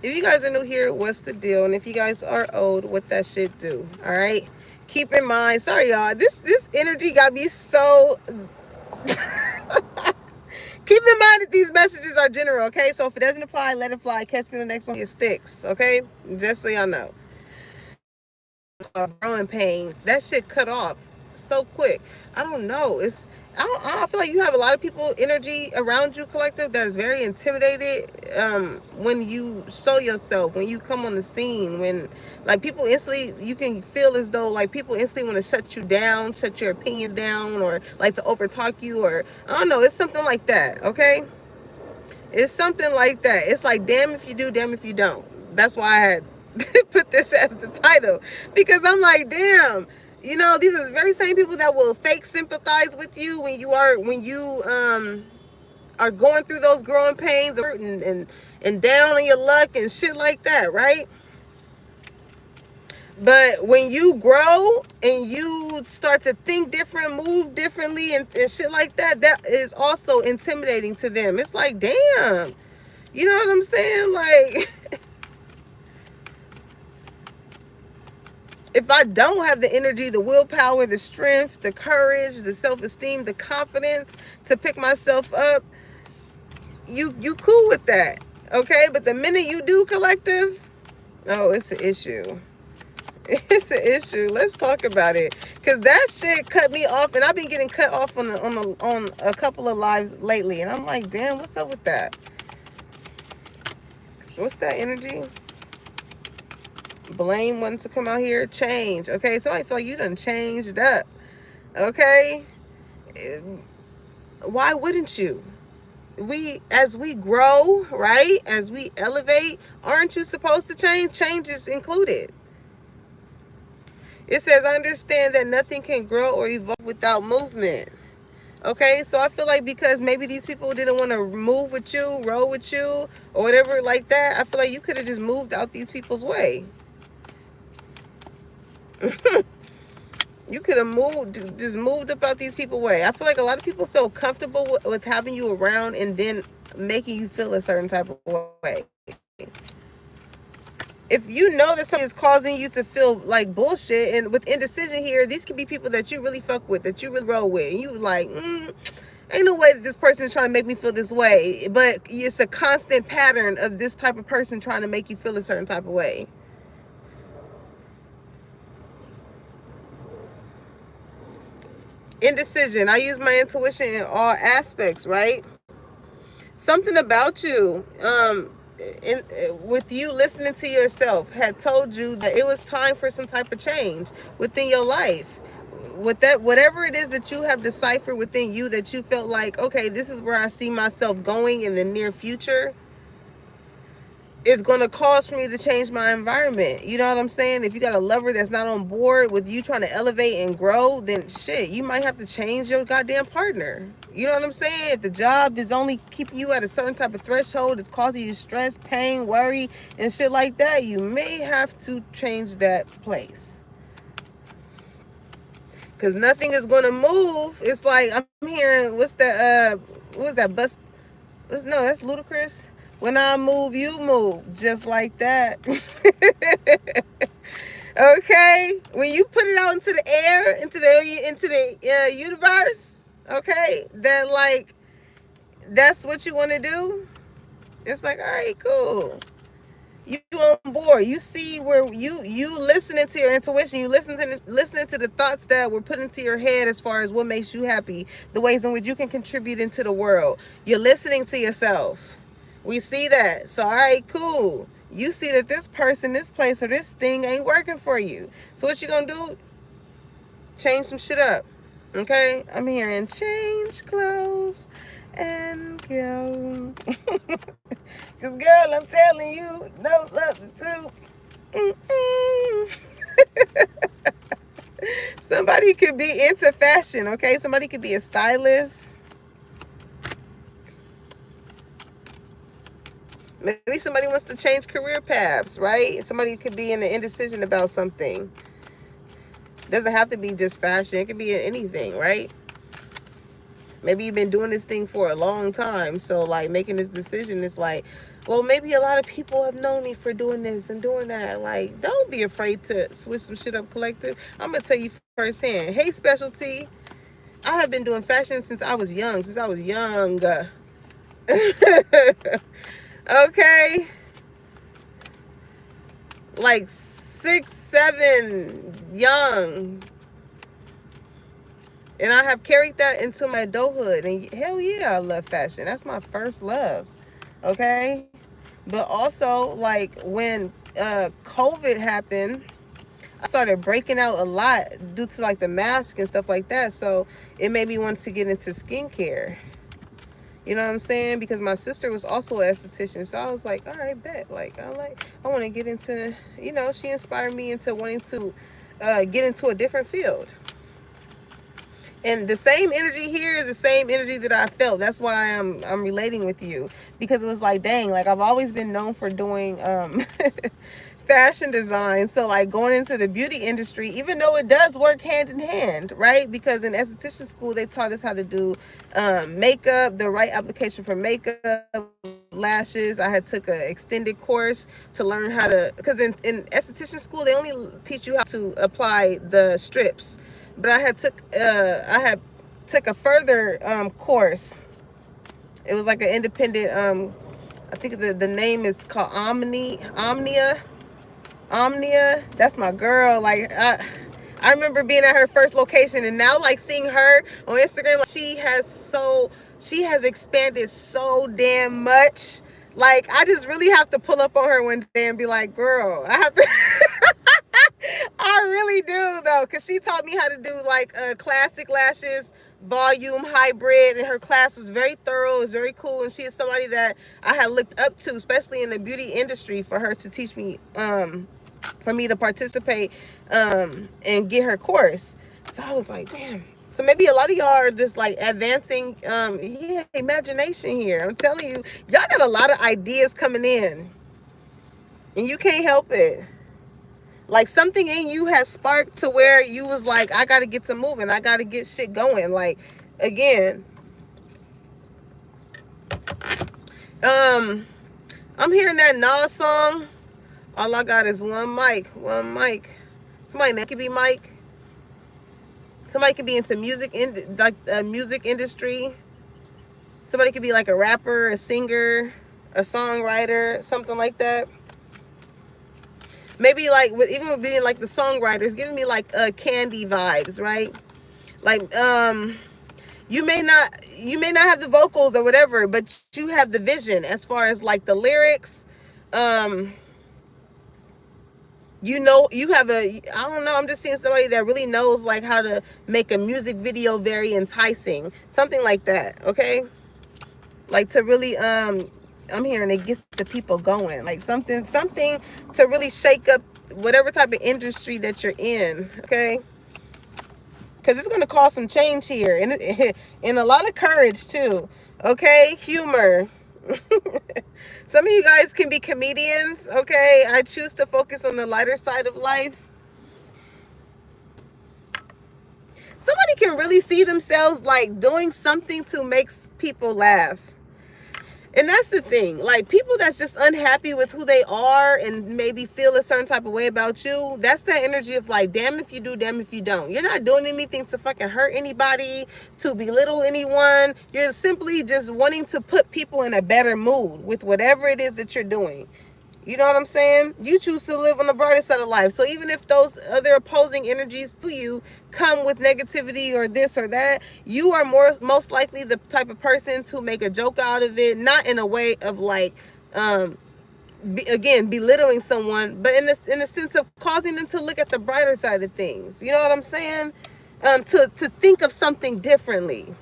If you guys are new here, what's the deal? And if you guys are old, what that shit do? All right. Keep in mind, sorry y'all, this energy got me so. Keep in mind that these messages are general, okay? So if it doesn't apply, let it fly. Catch me on the next one. It sticks, okay? Just so y'all know. Growing pains. That shit cut off so quick. I don't know. I feel like you have a lot of people energy around you, collective, that's very intimidated when you show yourself, when you come on the scene, when like people instantly, you can feel as though like people instantly want to shut you down, shut your opinions down, or like to overtalk you, or I don't know. It's something like that, okay? It's something like that. It's like, damn if you do, damn if you don't. That's why I had put this as the title. Because I'm like, damn, you know, these are the very same people that will fake sympathize with you when you are going through those growing pains and down on your luck and shit like that, right? But when you grow and you start to think different, move differently, and shit like that, that is also intimidating to them. It's like, damn, you know what I'm saying? Like, if I don't have the energy, the willpower, the strength, the courage, the self-esteem, the confidence to pick myself up, you cool with that, okay? But the minute you do, collective, oh, it's an issue. It's an issue. Let's talk about it, cause that shit cut me off, and I've been getting cut off on a couple of lives lately, and I'm like, damn, what's up with that? What's that energy? Blame wanting to come out here, change. Okay, so I feel like you done changed up. Okay, why wouldn't you? As we grow, right? As we elevate, aren't you supposed to change? Change is included. It says, I understand that nothing can grow or evolve without movement. Okay, so I feel like because maybe these people didn't want to move with you, roll with you, or whatever like that, I feel like you could have just moved out these people's way. You could have just moved about these people's way. I feel like a lot of people feel comfortable with having you around and then making you feel a certain type of way. If you know that something is causing you to feel like bullshit, and with indecision here, these could be people that you really fuck with, that you really roll with, and you like, ain't no way that this person is trying to make me feel this way. But it's a constant pattern of this type of person trying to make you feel a certain type of way. Indecision. I use my intuition in all aspects, right? Something about you, with you listening to yourself, had told you that it was time for some type of change within your life. With that, whatever it is that you have deciphered within you, that you felt like, okay, this is where I see myself going in the near future, is going to cause for me to change my environment. You know what I'm saying? If you got a lover that's not on board with you trying to elevate and grow, then shit, you might have to change your goddamn partner. You know what I'm saying? If the job is only keeping you at a certain type of threshold, it's causing you stress, pain, worry, and shit like that, you may have to change that place. Because nothing is going to move. It's like, I'm hearing, what was that, bus? No, that's ludicrous. When I move, you move. Just like that. Okay? When you put it out into the air, into the universe, okay? That like, that's what you want to do. It's like, all right, cool. You on board. You see where you listening to your intuition. You listening to the thoughts that were put into your head as far as what makes you happy, the ways in which you can contribute into the world. You're listening to yourself. We see that. So all right, cool. You see that this person, this place, or this thing ain't working for you. So what you gonna do? Change some shit up. Okay? I'm hearing change clothes and go. Cause girl, I'm telling you, no substitute. Mm-mm. Somebody could be into fashion, okay? Somebody could be a stylist. Maybe somebody wants to change career paths, right? Somebody could be in an indecision about something. It doesn't have to be just fashion. It could be anything, right? Maybe you've been doing this thing for a long time. So like making this decision is like, well, maybe a lot of people have known me for doing this and doing that. Like, don't be afraid to switch some shit up, collective. I'm gonna tell you firsthand. Hey, specialty. I have been doing fashion since I was young. Since I was young. Okay. Like 6, 7, young. And I have carried that into my adulthood. And hell yeah, I love fashion. That's my first love. Okay. But also, like, when COVID happened, I started breaking out a lot due to like the mask and stuff like that. So it made me want to get into skincare. You know what I'm saying? Because my sister was also an esthetician. So I was like, all right, bet. Like, I want to get into, you know, she inspired me into wanting to get into a different field. And the same energy here is the same energy that I felt. That's why I'm relating with you, because it was like, dang, like I've always been known for doing fashion design. So like going into the beauty industry, even though it does work hand in hand, right? Because in esthetician school they taught us how to do makeup, the right application for makeup, lashes. I had took an extended course to learn how to, because in esthetician school they only teach you how to apply the strips. But I had took a further course. It was like an independent I think the name is called Omnia. That's my girl. Like I remember being at her first location, and now like seeing her on Instagram, like, she has expanded so damn much. Like I just really have to pull up on her one day and be like, girl, I have to I really do though, because she taught me how to do like classic lashes, volume, hybrid, and her class was very thorough. It was very cool, and she is somebody that I had looked up to, especially in the beauty industry, for her to teach me, for me to participate and get her course. So I was like, damn. So maybe a lot of y'all are just like advancing, yeah, imagination here. I'm telling you, y'all got a lot of ideas coming in, and you can't help it. Like something in you has sparked to where you was like, I gotta get to moving. I gotta get shit going. Like, again, I'm hearing that Nas song. All I got is one mic. Somebody that could be Mike. Somebody could be into music, like music industry. Somebody could be like a rapper, a singer, a songwriter, something like that. Maybe like even with being like the songwriters, giving me like Candy vibes, right? Like you may not have the vocals or whatever, but you have the vision as far as like the lyrics. You know, you have I don't know, I'm just seeing somebody that really knows like how to make a music video very enticing, something like that. Okay, like to really I'm hearing it gets the people going, like something to really shake up whatever type of industry that you're in. Okay, because it's going to cause some change here, and a lot of courage too. Okay, humor. Some of you guys can be comedians. Okay, I choose to focus on the lighter side of life. Somebody can really see themselves like doing something to make people laugh. And that's the thing, like people that's just unhappy with who they are and maybe feel a certain type of way about you, that's that energy of like, damn if you do, damn if you don't. You're not doing anything to fucking hurt anybody, to belittle anyone. You're simply just wanting to put people in a better mood with whatever it is that you're doing. You know what I'm saying? You choose to live on the brighter side of life. So even if those other opposing energies to you come with negativity or this or that, you are most likely the type of person to make a joke out of it, not in a way of like, again, belittling someone, but in the sense of causing them to look at the brighter side of things. You know what I'm saying? To think of something differently.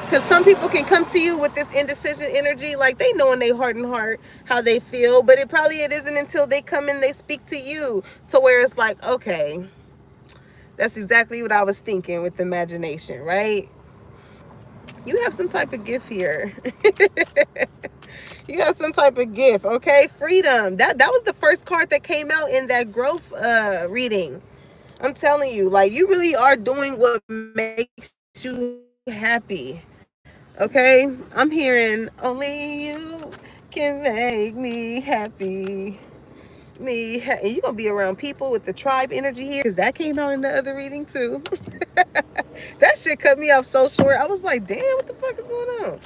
Because some people can come to you with this indecision energy, like they know in their heart and heart how they feel, but it isn't until they come in, they speak to you, to where it's like, okay, that's exactly what I was thinking with imagination, right? You have some type of gift here. You have some type of gift, okay? Freedom. That was the first card that came out in that growth reading. I'm telling you, like you really are doing what makes you happy. Okay, I'm hearing only you can make me happy. And you're gonna be around people with the tribe energy here, because that came out in the other reading too. That shit cut me off so short. I was like, damn, what the fuck is going on?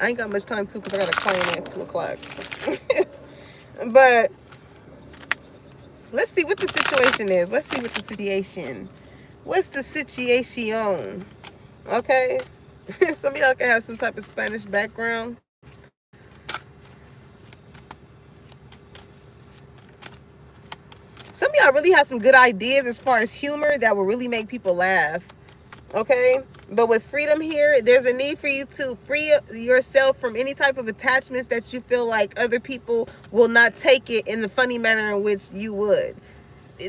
I ain't got much time too, because I got a client at 2 o'clock. But let's see what the situation is. Let's see what the situation. What's the situation? Okay. Some of y'all can have some type of Spanish background. Some of y'all really have some good ideas as far as humor that will really make people laugh. Okay? But with freedom here, there's a need for you to free yourself from any type of attachments that you feel like other people will not take it in the funny manner in which you would.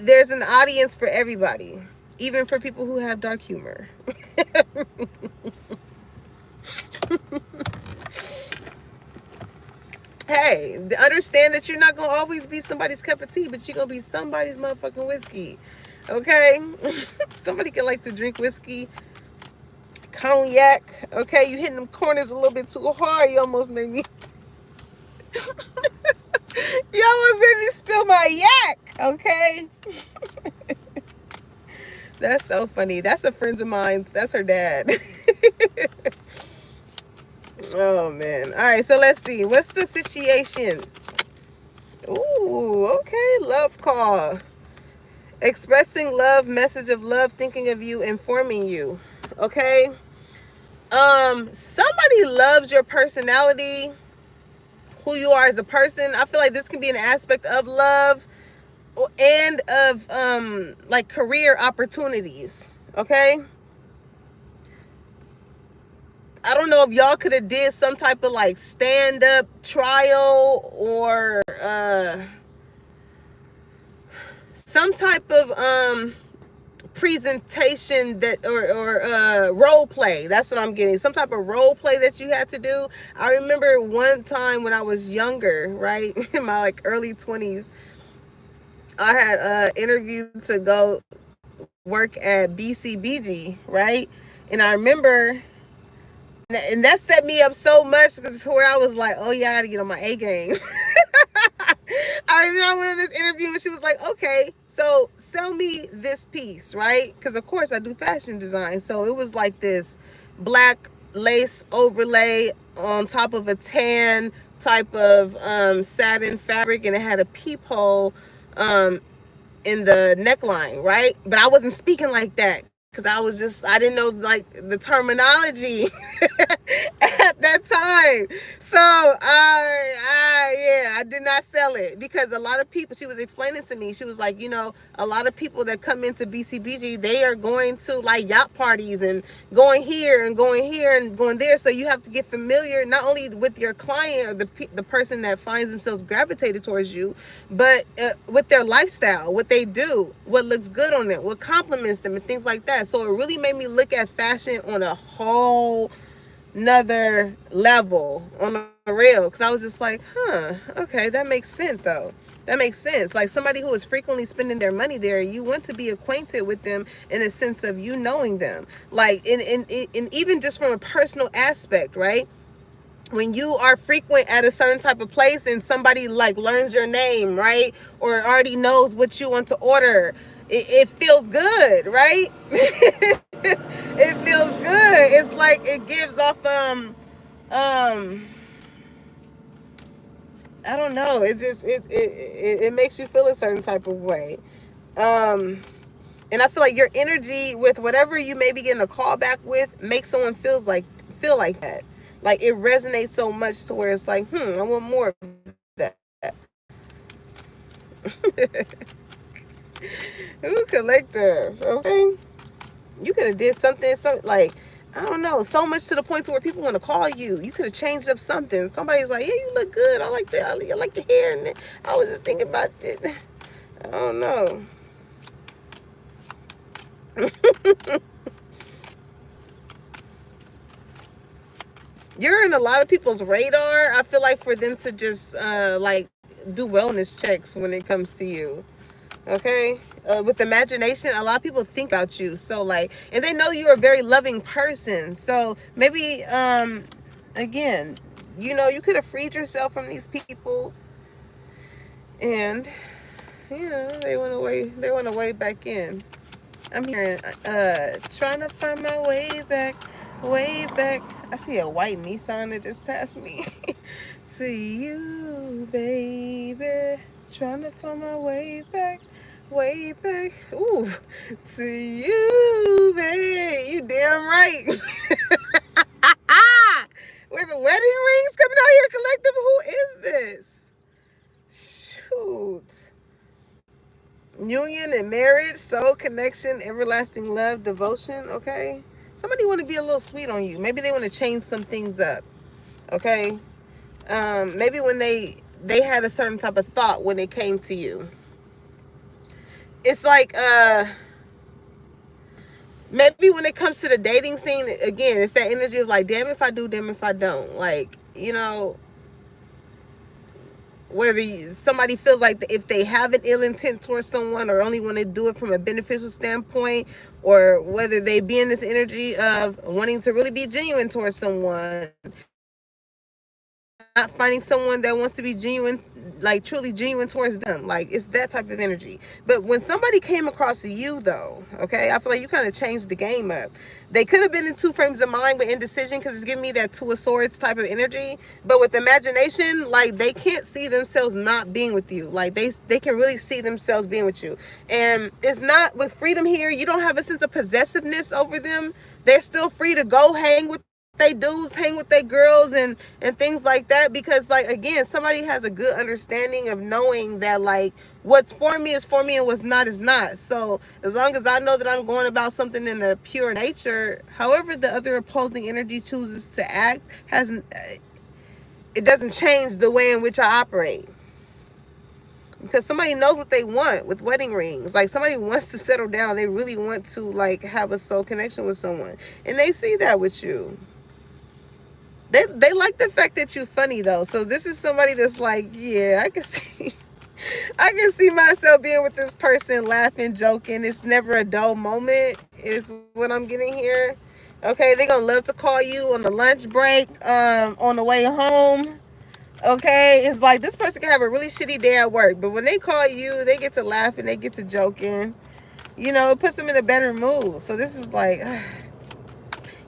There's an audience for everybody, even for people who have dark humor. Hey, understand that you're not going to always be somebody's cup of tea, but you're going to be somebody's motherfucking whiskey. Okay? Somebody can like to drink whiskey, cognac. Okay? You hitting them corners a little bit too hard. You almost made me... You almost made me spill my yak. Okay? That's so funny. That's a friend of mine's. That's her dad. Oh, man. All right, so let's see. What's the situation? Ooh, okay. Love call. Expressing love, message of love, thinking of you, informing you. Okay? Somebody loves your personality, who you are as a person. I feel like this can be an aspect of love and of like career opportunities. Okay? I don't know if y'all could have did some type of like stand-up trial or some type of presentation that or role play. That's what I'm getting. Some type of role play that you had to do. I remember one time when I was younger, right, in my like early 20s, I had interviewed to go work at BCBG, right? And I remember, and that set me up so much because where I was like, oh yeah, I gotta get on my A game. I remember I went on this interview and she was like, okay, so sell me this piece, right? Because of course I do fashion design. So it was like this black lace overlay on top of a tan type of satin fabric, and it had a peephole in the neckline, right? But I wasn't speaking like that because I didn't know like the terminology at that time. So I did not sell it because a lot of people, she was explaining to me, she was like, you know, a lot of people that come into BCBG, they are going to like yacht parties and going here and going there. So you have to get familiar not only with your client or the person that finds themselves gravitated towards you, but with their lifestyle, what they do, what looks good on them, what compliments them, and things like that. So it really made me look at fashion on a whole another level, on a real, because I was just like, okay, that makes sense though. That makes sense. Like somebody who is frequently spending their money there, you want to be acquainted with them in a sense of you knowing them, like in even just from a personal aspect, right? When you are frequent at a certain type of place and somebody like learns your name, right, or already knows what you want to order, it feels good, right? It feels good. It's like it gives off I don't know, it just it makes you feel a certain type of way. And I feel like your energy with whatever you may be getting a call back with makes someone feel like that. Like it resonates so much to where it's like, I want more of that. Ooh, collector. Okay. You could have did something like, I don't know, so much to the point to where people want to call you. You could have changed up something. Somebody's like, yeah, you look good. I like that. I like your hair. And I was just thinking about it. I don't know. You're in a lot of people's radar. I feel like for them to just like do wellness checks when it comes to you. Okay, with imagination, a lot of people think about you, so like, and they know you're a very loving person, so maybe again, you know, you could have freed yourself from these people, and you know, they went away back in. I'm hearing trying to find my way back, way back. I see a white Nissan that just passed me. To you, baby, trying to find my way back, way back. Ooh, to you, baby, you damn right. With the wedding rings coming out here collective, who is this? Shoot. Union and marriage, soul connection, everlasting love, devotion. Okay, somebody want to be a little sweet on you. Maybe they want to change some things up. Okay, maybe when they had a certain type of thought when they came to you. It's like maybe when it comes to the dating scene, again, it's that energy of like, damn if I do, damn if I don't. Like, you know, whether somebody feels like if they have an ill intent towards someone or only want to do it from a beneficial standpoint, or whether they be in this energy of wanting to really be genuine towards someone, not finding someone that wants to be genuine, like truly genuine towards them. Like, it's that type of energy. But when somebody came across you though, okay, I feel like you kind of changed the game up. They could have been in two frames of mind with indecision, because it's giving me that Two of Swords type of energy. But with imagination, like, they can't see themselves not being with you. Like, they can really see themselves being with you. And it's not with freedom here, you don't have a sense of possessiveness over them. They're still free to go hang with they dudes, hang with their girls, and things like that, because like, again, somebody has a good understanding of knowing that like what's for me is for me and what's not is not. So as long as I know that I'm going about something in a pure nature, however the other opposing energy chooses to act hasn't, it doesn't change the way in which I operate. Because somebody knows what they want with wedding rings. Like, somebody wants to settle down. They really want to like have a soul connection with someone, and they see that with you. They like the fact that you're funny though. So this is somebody that's like, yeah, I can see I can see myself being with this person, laughing, joking. It's never a dull moment is what I'm getting here. Okay, they're gonna love to call you on the lunch break, on the way home. Okay, it's like this person can have a really shitty day at work, but when they call you, they get to laughing, they get to joking. You know, it puts them in a better mood. So this is like,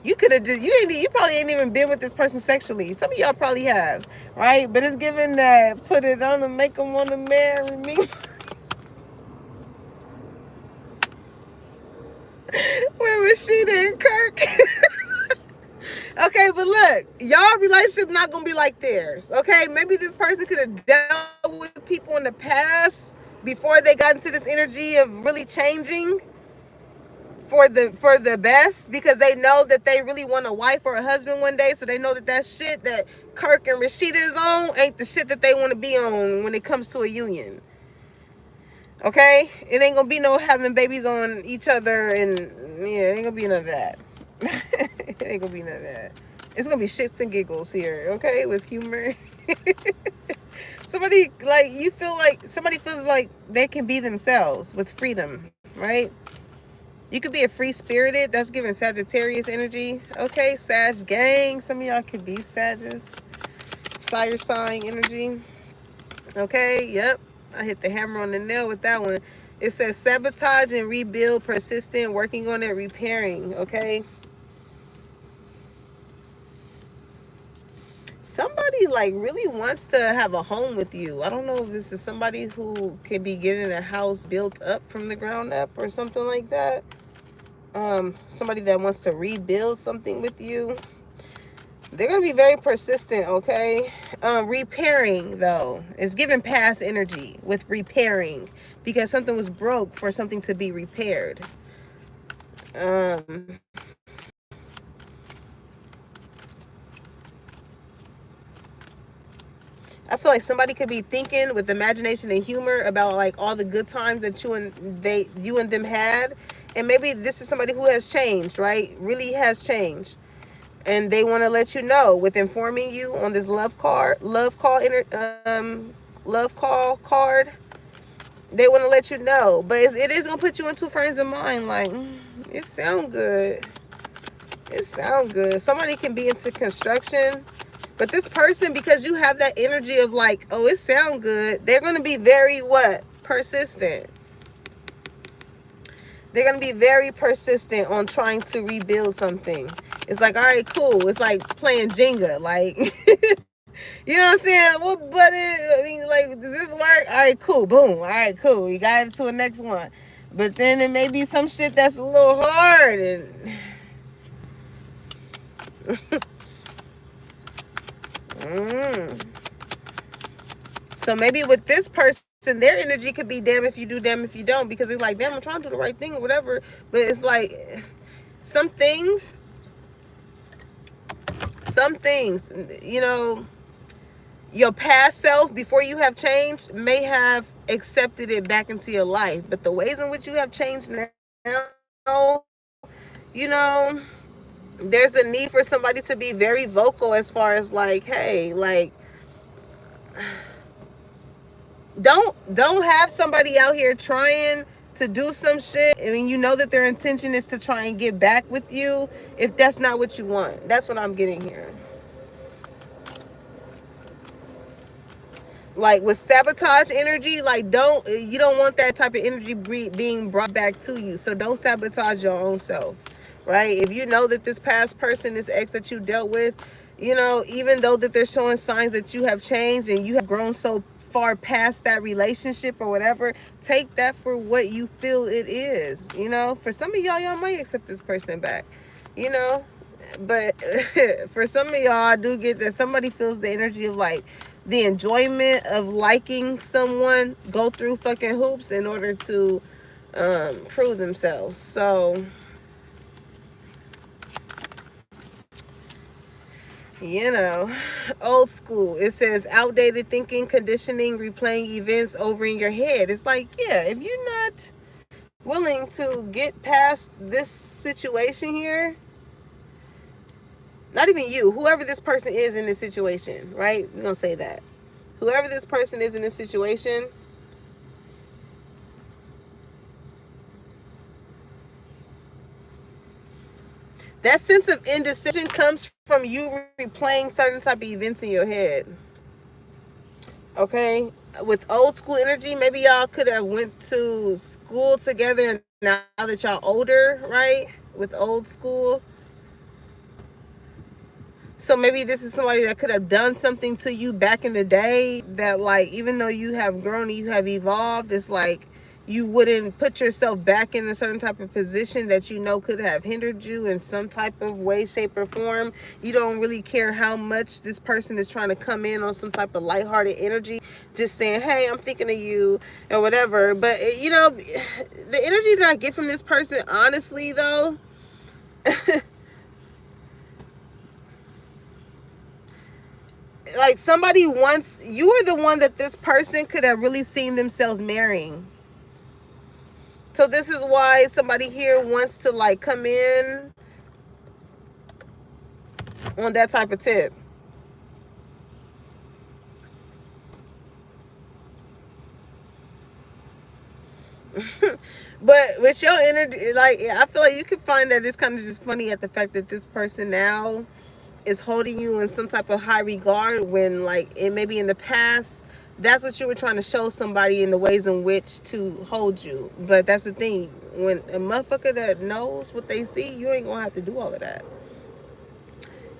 you could have just, you probably ain't even been with this person sexually. Some of y'all probably have, right? But it's given that put it on and make them want to marry me. When Rashida and Kirk. Okay, but look, y'all relationship not gonna be like theirs. Okay, maybe this person could have dealt with people in the past before they got into this energy of really changing for the best, because they know that they really want a wife or a husband one day. So they know that that shit that Kirk and Rashida is on ain't the shit that they want to be on when it comes to a union. Okay, it ain't gonna be no having babies on each other, and yeah, it ain't gonna be none of that. It ain't gonna be none of that. It's gonna be shits and giggles here, okay, with humor. Somebody, like, you feel like somebody feels like they can be themselves with freedom, right? You could be a free spirited. That's giving Sagittarius energy. Okay, Sag gang. Some of y'all could be Sagittarius. Fire sign energy. Okay, yep. I hit the hammer on the nail with that one. It says sabotage and rebuild, persistent, working on it, repairing. Okay. Somebody like really wants to have a home with you. I don't know if this is somebody who could be getting a house built up from the ground up or something like that. Somebody that wants to rebuild something with you. They're going to be very persistent, okay? Repairing, though, is giving past energy with repairing, because something was broke for something to be repaired. I feel like somebody could be thinking with imagination and humor about like all the good times that you and them had, and maybe this is somebody who has changed, right? Really has changed, and they want to let you know with informing you on this love call card. They want to let you know, but it is gonna put you in two frames of mind. Like, it sound good, It sounds good. Somebody can be into construction, but this person, because you have that energy of like, oh, it sounds good, they're going to be very what? Persistent. They're going to be very persistent on trying to rebuild something. It's like, all right, cool. It's like playing Jenga. Like, you know what I'm saying? Well, but I mean, like, does this work? All right, cool. Boom. All right, cool. You got it to the next one. But then it may be some shit that's a little hard. And so maybe with this person, their energy could be damn if you do, damn if you don't, because it's like, damn, I'm trying to do the right thing or whatever. But it's like some things, you know, your past self, before you have changed, may have accepted it back into your life. But the ways in which you have changed now, you know, there's a need for somebody to be very vocal as far as like, hey, like, don't have somebody out here trying to do some shit. I mean, you know that their intention is to try and get back with you if that's not what you want. That's what I'm getting here. Like with sabotage energy, like you don't want that type of energy being brought back to you. So don't sabotage your own self, right? If you know that this past person, this ex that you dealt with, you know, even though that they're showing signs that you have changed and you have grown so far past that relationship or whatever, take that for what you feel it is. You know, for some of y'all might accept this person back, you know, but for some of y'all, I do get that somebody feels the energy of like the enjoyment of liking someone go through fucking hoops in order to prove themselves. So, you know, old school. It says outdated thinking, conditioning, replaying events over in your head. It's like, yeah, if you're not willing to get past this situation here, not even you, whoever this person is in this situation, right? We're going to say that. Whoever this person is in this situation, that sense of indecision comes from you replaying certain type of events in your head. Okay? With old school energy, maybe y'all could have went to school together, and now that y'all older, right? With old school. So maybe this is somebody that could have done something to you back in the day that, like, even though you have grown and you have evolved, it's like you wouldn't put yourself back in a certain type of position that you know could have hindered you in some type of way, shape, or form. You don't really care how much this person is trying to come in on some type of lighthearted energy, just saying, hey, I'm thinking of you or whatever. But, you know, the energy that I get from this person, honestly, though, like somebody wants, you are the one that this person could have really seen themselves marrying. So this is why somebody here wants to like come in on that type of tip. But with your energy, like, I feel like you can find that it's kind of just funny at the fact that this person now is holding you in some type of high regard when, like, it maybe in the past that's what you were trying to show somebody in the ways in which to hold you. But that's the thing, when a motherfucker that knows what they see, you ain't gonna have to do all of that.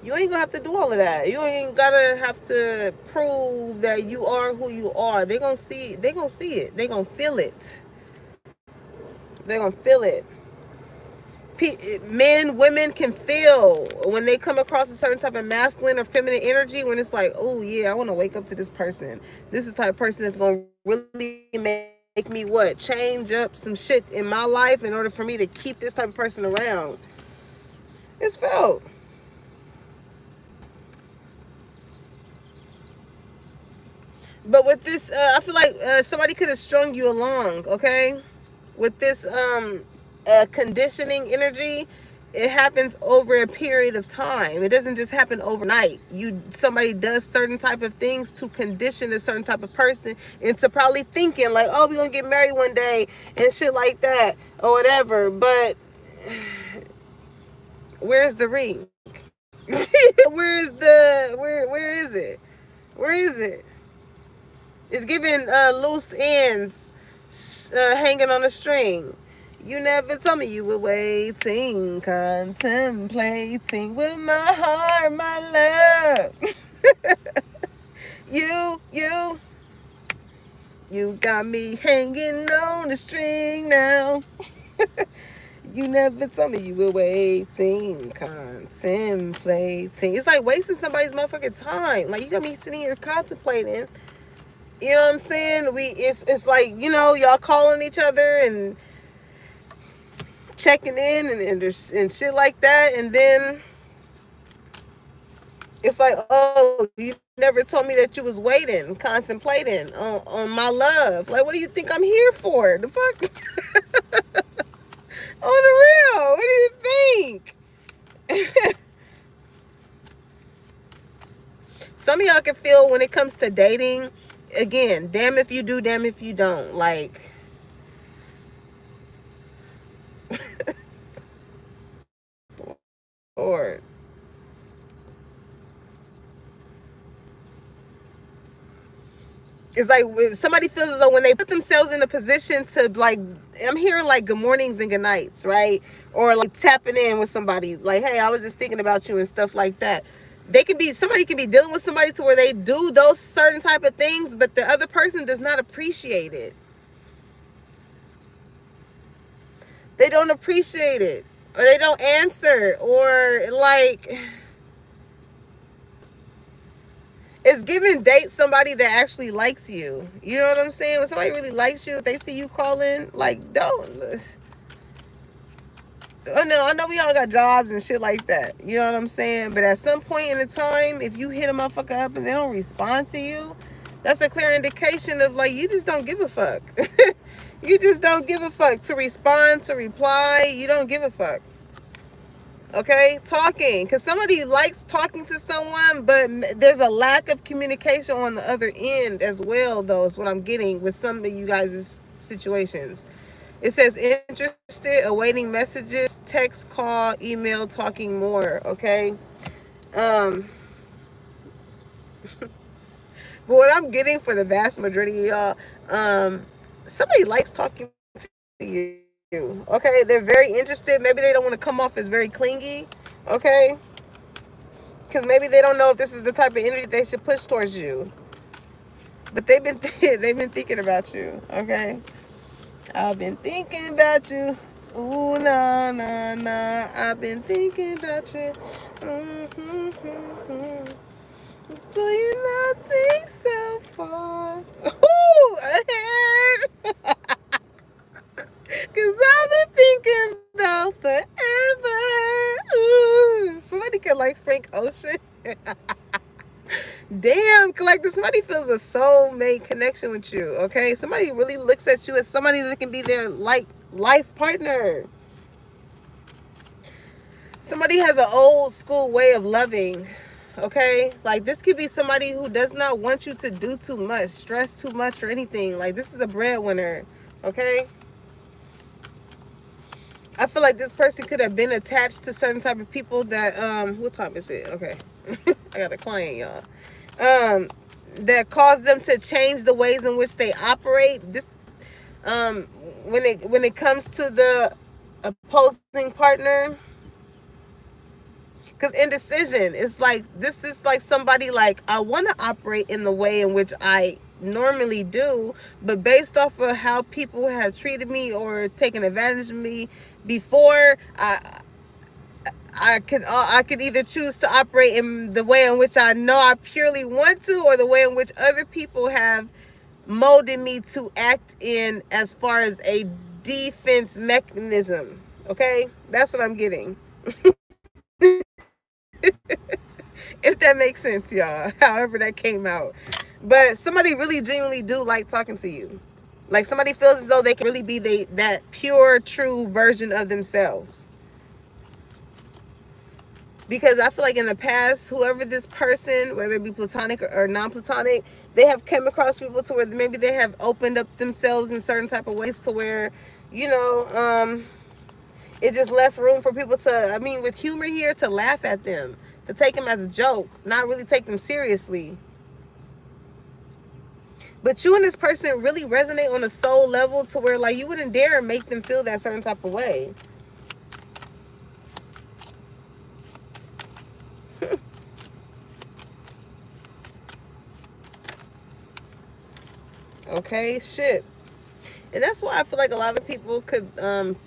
You ain't gonna have to do all of that. You ain't gotta have to prove that you are who you are. They're gonna see it. They're gonna feel it. They're gonna feel it. Men, women can feel when they come across a certain type of masculine or feminine energy, when it's like, oh yeah, I want to wake up to this person. This is the type of person that's going to really make me what? Change up some shit in my life in order for me to keep this type of person around. It's felt. But with this, I feel like somebody could have strung you along, okay? With this conditioning energy, it happens over a period of time. It doesn't just happen overnight. Somebody does certain type of things to condition a certain type of person into probably thinking like, oh, we're gonna get married one day and shit like that or whatever. But Where's the ring? Where is it? Where is it? It's giving loose ends hanging on a string. You never told me you were waiting, contemplating with my heart, my love. you got me hanging on a string now. You never told me you were waiting, contemplating. It's like wasting somebody's motherfucking time. Like, you got me sitting here contemplating. You know what I'm saying? It's like, you know, y'all calling each other and checking in and shit like that, and then it's like, oh, you never told me that you was waiting, contemplating on my love. Like, what do you think I'm here for? The fuck? On the real, what do you think? Some of y'all can feel when it comes to dating, again, damn if you do, damn if you don't. Like, Lord. It's like somebody feels as though when they put themselves in a position to, like, I'm hearing like good mornings and good nights, right? Or like tapping in with somebody, like, hey, I was just thinking about you and stuff like that. Somebody can be dealing with somebody to where they do those certain type of things, but the other person does not appreciate it. They don't appreciate it, or they don't answer, or like, it's giving date somebody that actually likes you. You know what I'm saying? When somebody really likes you, if they see you calling, like, don't. Oh no, I know we all got jobs and shit like that. You know what I'm saying? But at some point in the time, if you hit a motherfucker up and they don't respond to you, that's a clear indication of, like, you just don't give a fuck. You just don't give a fuck to respond, to reply. You don't give a fuck. Okay, talking, because somebody likes talking to someone, but there's a lack of communication on the other end as well, though, is what I'm getting with some of you guys' situations. It says interested, awaiting messages, text, call, email, talking more. Okay. But what I'm getting for the vast majority of y'all, somebody likes talking to you. Okay, they're very interested. Maybe they don't want to come off as very clingy. Okay, because maybe they don't know if this is the type of energy they should push towards you. But they've been thinking about you. Okay, I've been thinking about you. Ooh, nah, nah, nah. I've been thinking about you. Do you not think so far? Ooh, ahead. Cause I've been thinking about forever. Ooh. Somebody could like Frank Ocean. Damn, collector, somebody feels a soulmate connection with you, okay? Somebody really looks at you as somebody that can be their life partner. Somebody has an old school way of loving, okay? Like, this could be somebody who does not want you to do too much, stress too much, or anything. Like, this is a breadwinner, okay? I feel like this person could have been attached to certain type of people that, what time is it? Okay. I got a client, y'all. That caused them to change the ways in which they operate. This, when it comes to the opposing partner, because indecision, it's like, this is like somebody like, I want to operate in the way in which I normally do, but based off of how people have treated me or taken advantage of me before, I could either choose to operate in the way in which I know I purely want to, or the way in which other people have molded me to act in, as far as a defense mechanism. Okay, that's what I'm getting. If that makes sense, y'all. However that came out. But somebody really genuinely do like talking to you. Like, somebody feels as though they can really be that pure, true version of themselves. Because I feel like in the past, whoever this person, whether it be platonic or non-platonic, they have come across people to where maybe they have opened up themselves in certain type of ways to where, you know, It just left room for people to, I mean, with humor here, to laugh at them, to take them as a joke, not really take them seriously. But you and this person really resonate on a soul level to where, like, you wouldn't dare make them feel that certain type of way. Okay, shit. And that's why I feel like a lot of people could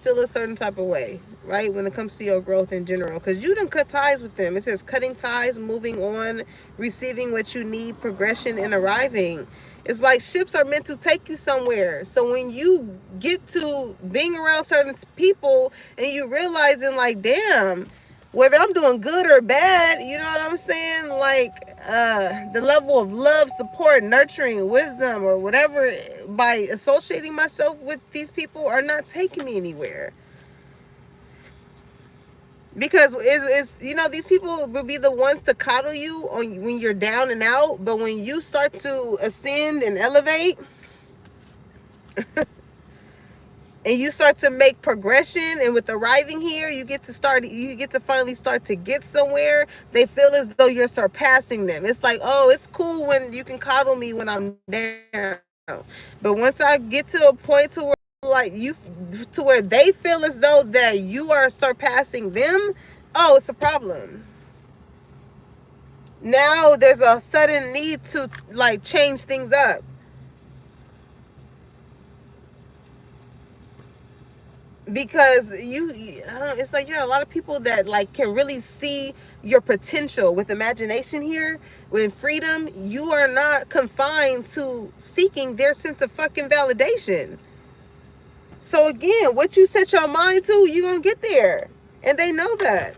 feel a certain type of way, right, when it comes to your growth in general. Because you done cut ties with them. It says cutting ties, moving on, receiving what you need, progression, and arriving. It's like ships are meant to take you somewhere. So when you get to being around certain people and you realizing, like, damn, whether I'm doing good or bad, you know what I'm saying? Like, the level of love, support, nurturing, wisdom, or whatever, by associating myself with these people, are not taking me anywhere. Because it's you know, these people will be the ones to coddle you on when you're down and out, but when you start to ascend and elevate, and you start to make progression, and with arriving here, you get to finally start to get somewhere, they feel as though you're surpassing them. It's like, oh, it's cool when you can coddle me when I'm down, but once I get to a point to where, like, you, to where they feel as though that you are surpassing them, oh, it's a problem. Now there's a sudden need to, like, change things up. Because you, it's like you have a lot of people that, like, can really see your potential with imagination here. With freedom, you are not confined to seeking their sense of fucking validation. So again, what you set your mind to, you're gonna get there, and they know that.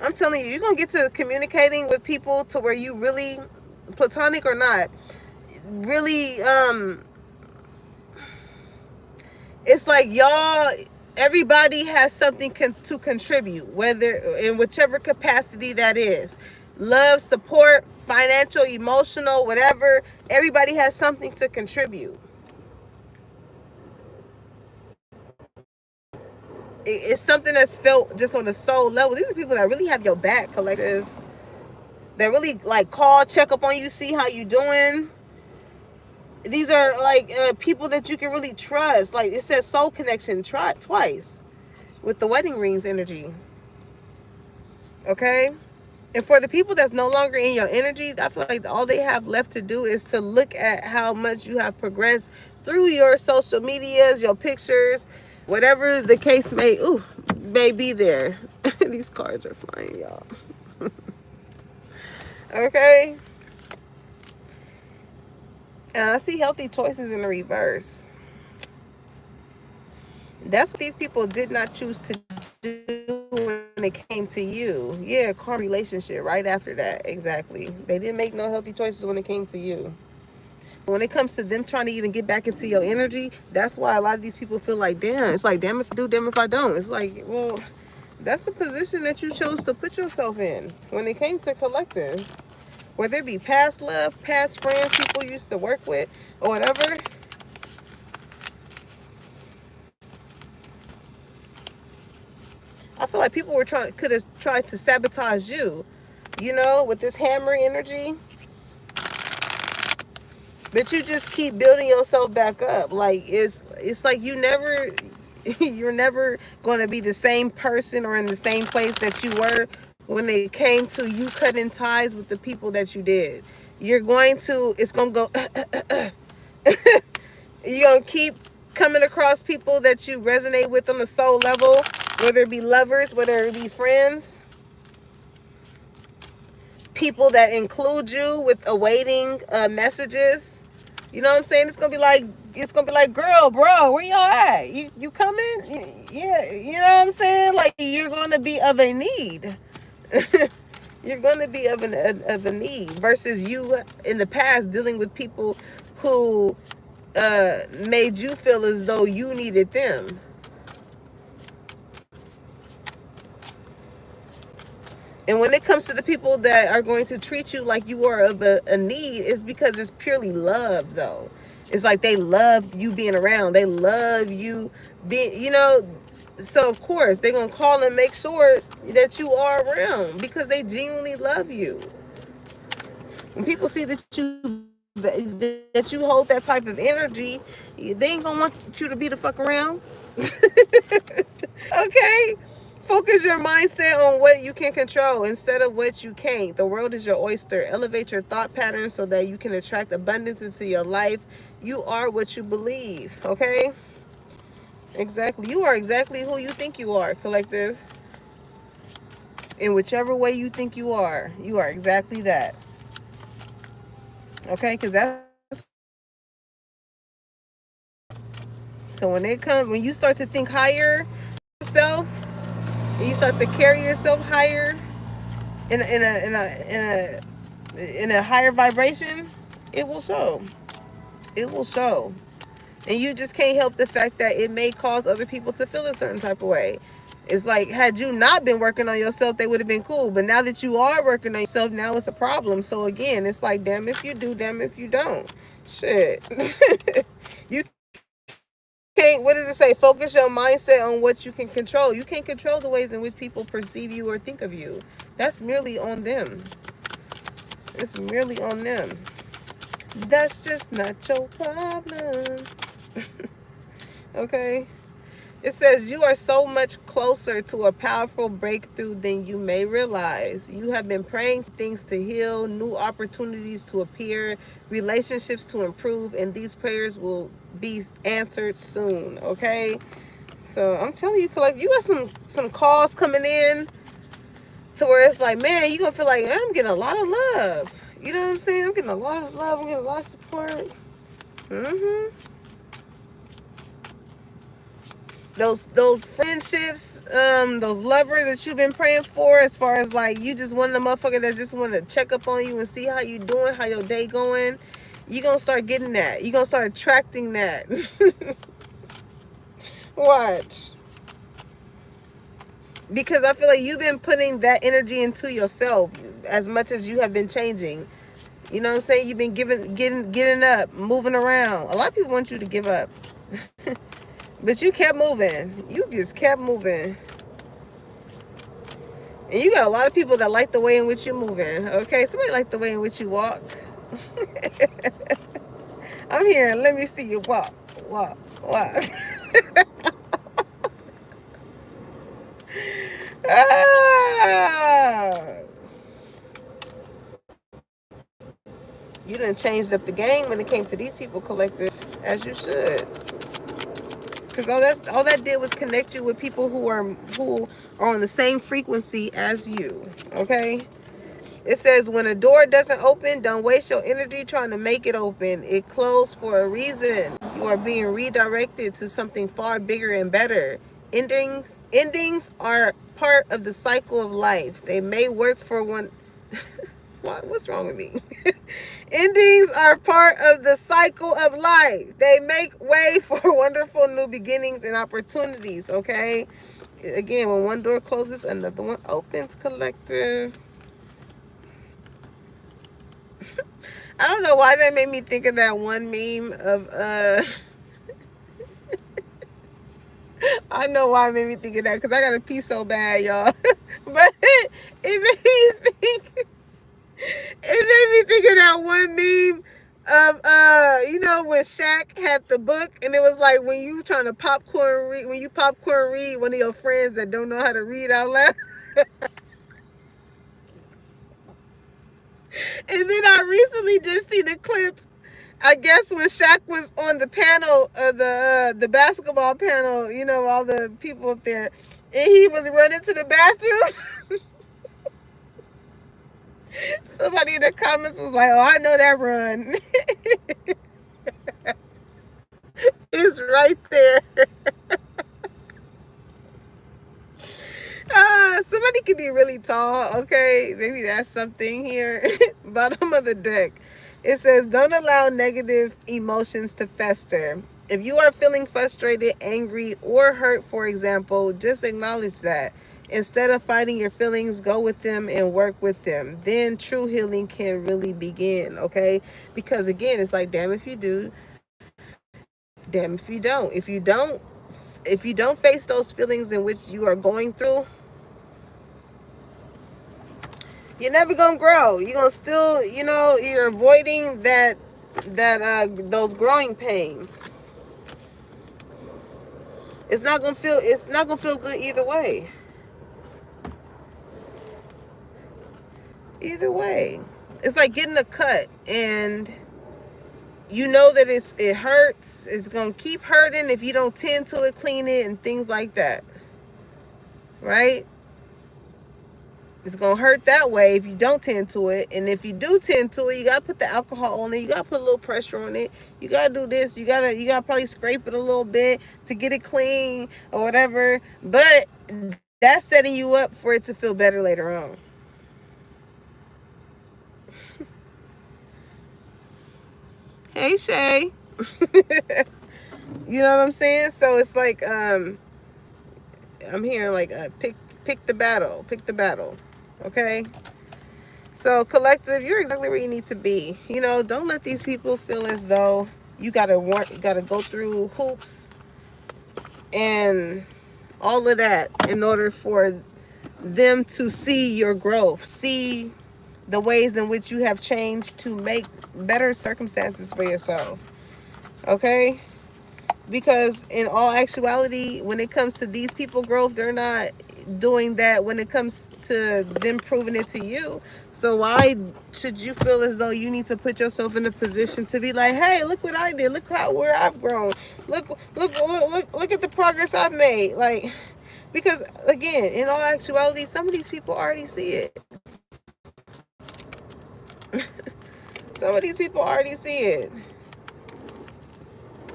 I'm telling you, you're gonna get to communicating with people to where you really, platonic or not, really, it's like y'all, everybody has something to contribute, whether in whichever capacity that is. Love, support, financial, emotional, whatever. Everybody has something to contribute. It's something that's felt just on the soul level. These are people that really have your back, collective. That really, like, call, check up on you, see how you doing. These are, like, people that you can really trust. Like, it says soul connection twice with the wedding rings energy. Okay? And for the people that's no longer in your energy, I feel like all they have left to do is to look at how much you have progressed through your social medias, your pictures, whatever the case may be there. These cards are flying, y'all. Okay? And I see healthy choices in the reverse. That's what these people did not choose to do when it came to you. Yeah, car relationship right after that. Exactly. They didn't make no healthy choices when it came to you. When it comes to them trying to even get back into your energy, that's why a lot of these people feel like, damn, it's like, damn if I do, damn if I don't. It's like, well, that's the position that you chose to put yourself in when it came to collective. Whether it be past love, past friends, people you used to work with, or whatever. I feel like people could have tried to sabotage you, you know, with this hammer energy. But you just keep building yourself back up. Like, it's like you're never going to be the same person or in the same place that you were when it came to you cutting ties with the people that you did. It's going to go, you're going to keep coming across people that you resonate with on the soul level, whether it be lovers, whether it be friends, people that include you with awaiting messages. You know what I'm saying? It's gonna be like, girl, bro, where y'all at? You coming? Yeah, you know what I'm saying? Like, you're gonna be of a need. You're gonna be of a need versus you in the past dealing with people who made you feel as though you needed them. And when it comes to the people that are going to treat you like you are of a need, it's because it's purely love, though. It's like they love you being around. They love you being, so of course they're gonna call and make sure that you are around because they genuinely love you. When people see that you hold that type of energy, they ain't gonna want you to be the fuck around. Okay? Focus your mindset on what you can control instead of what you can't. The world is your oyster. Elevate your thought patterns so that you can attract abundance into your life. You are what you believe, okay? Exactly. You are exactly who you think you are, collective. In whichever way you are exactly that. Okay? Because that's so when you start to think higher yourself, and you start to carry yourself higher in a higher vibration, it will show. It will show. And you just can't help the fact that it may cause other people to feel a certain type of way. It's like, had you not been working on yourself, they would have been cool. But now that you are working on yourself, now it's a problem. So again, it's like, damn if you do, damn if you don't. Shit. You can't, what does it say? Focus your mindset on what you can control. You can't control the ways in which people perceive you or think of you. That's merely on them. It's merely on them. That's just not your problem. Okay? It says you are so much closer to a powerful breakthrough than you may realize. You have been praying for things to heal, new opportunities to appear, relationships to improve, and these prayers will be answered soon. Okay? So I'm telling you, like, you got some calls coming in to where it's like, man, you're gonna feel like I'm getting a lot of love. You know what I'm saying? I'm getting a lot of love, I'm getting a lot of support. Those friendships, those lovers that you've been praying for, as far as like you just one of the motherfuckers that just want to check up on you and see how you doing, how your day going, you gonna start getting that. You gonna start attracting that. Watch. Because I feel like you've been putting that energy into yourself as much as you have been changing. You know what I'm saying? You've been getting up, moving around. A lot of people want you to give up. But you kept moving. You just kept moving. And you got a lot of people that like the way in which you're moving. Okay? Somebody like the way in which you walk. I'm here. Let me see you walk. Walk. Walk. Ah. You done changed up the game when it came to these people, collective, as you should. Because all that did was connect you with people who are on the same frequency as you. Okay? It says, when a door doesn't open, don't waste your energy trying to make it open. It closed for a reason. You are being redirected to something far bigger and better. Endings are part of the cycle of life. They may work for one. What's wrong with me? Endings are part of the cycle of life. They make way for wonderful new beginnings and opportunities, okay? Again, when one door closes, another one opens, collective. I don't know why that made me think of that one meme of I know why it made me think of that, because I gotta pee so bad, y'all. But it made me think of that one meme of when Shaq had the book, and it was like when you trying to popcorn read one of your friends that don't know how to read out loud. And then I recently just seen a clip, I guess when Shaq was on the panel, the basketball panel, all the people up there, and he was running to the bathroom. Somebody in the comments was like, "Oh, I know that run." It's right there. Somebody could be really tall. Okay, maybe that's something here. Bottom of the deck. It says, don't allow negative emotions to fester. If you are feeling frustrated, angry, or hurt, for example, just acknowledge that. Instead of fighting your feelings, go with them and work with them. Then true healing can really begin, okay? Because again, it's like, damn if you do, damn if you don't. If you don't face those feelings in which you are going through, you're never gonna grow. You're gonna still, you're avoiding those growing pains. It's not gonna feel good either way. Either way. It's like getting a cut, and you know that it hurts. It's gonna keep hurting if you don't tend to it, clean it, and things like that. Right? It's gonna hurt that way if you don't tend to it. And if you do tend to it, you gotta put the alcohol on it. You gotta put a little pressure on it. You gotta do this. You gotta probably scrape it a little bit to get it clean or whatever. But that's setting you up for it to feel better later on. Hey Shay. You know what I'm saying? So it's like I'm hearing like pick the battle. Okay? So collective, you're exactly where you need to be. Don't let these people feel as though you gotta go through hoops and all of that in order for them to see your growth, see the ways in which you have changed to make better circumstances for yourself. Okay? Because in all actuality, when it comes to these people growth, they're not doing that when it comes to them proving it to you. So why should you feel as though you need to put yourself in a position to be like, hey, look what I did, look where I've grown, look at the progress I've made. Like, because again, in all actuality, some of these people already see it. Some of these people already see it.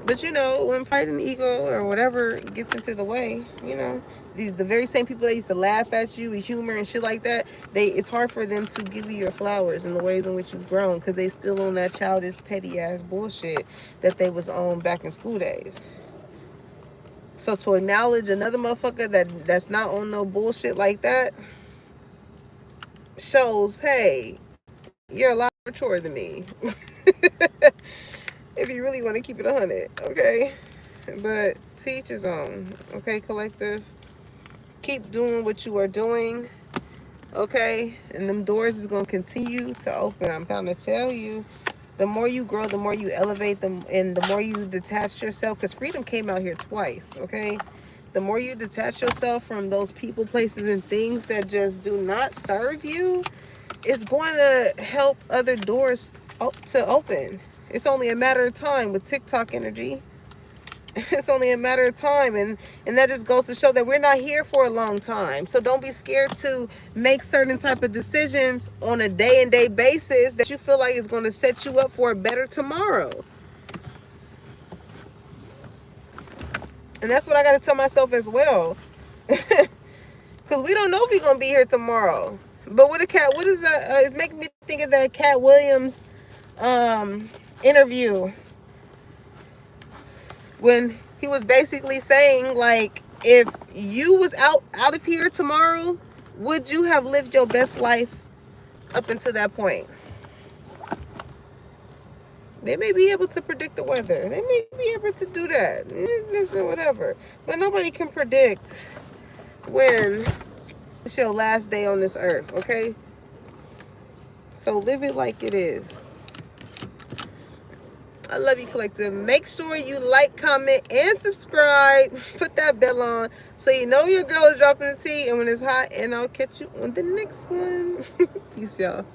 But when pride and ego or whatever gets into the way, the very same people that used to laugh at you with humor and shit like that, it's hard for them to give you your flowers in the ways in which you've grown, because they still on that childish, petty ass bullshit that they was on back in school days. So to acknowledge another motherfucker that's not on no bullshit like that shows, hey, you're a lot more mature than me. If you really want to keep it 100, okay? But to each his own, okay, collective? Keep doing what you are doing, okay? And them doors is going to continue to open. I'm trying to tell you, the more you grow, the more you elevate them, and the more you detach yourself, because freedom came out here twice, okay? The more you detach yourself from those people, places, and things that just do not serve you, it's going to help other doors to open. It's only a matter of time with TikTok energy. It's only a matter of time, and that just goes to show that we're not here for a long time. So don't be scared to make certain type of decisions on a day-and-day basis that you feel like is going to set you up for a better tomorrow. And that's what I got to tell myself as well. Because we don't know if we're going to be here tomorrow. But what is that? It's making me think of that Cat Williams interview, when he was basically saying, like, if you was out of here tomorrow, would you have lived your best life up until that point? They may be able to predict the weather. They may be able to do that. Listen, whatever. But nobody can predict when it's your last day on this earth, okay? So live it like it is. I love you, collective. Make sure you like, comment, and subscribe. Put that bell on so you know your girl is dropping the tea and when it's hot. And I'll catch you on the next one. Peace, y'all.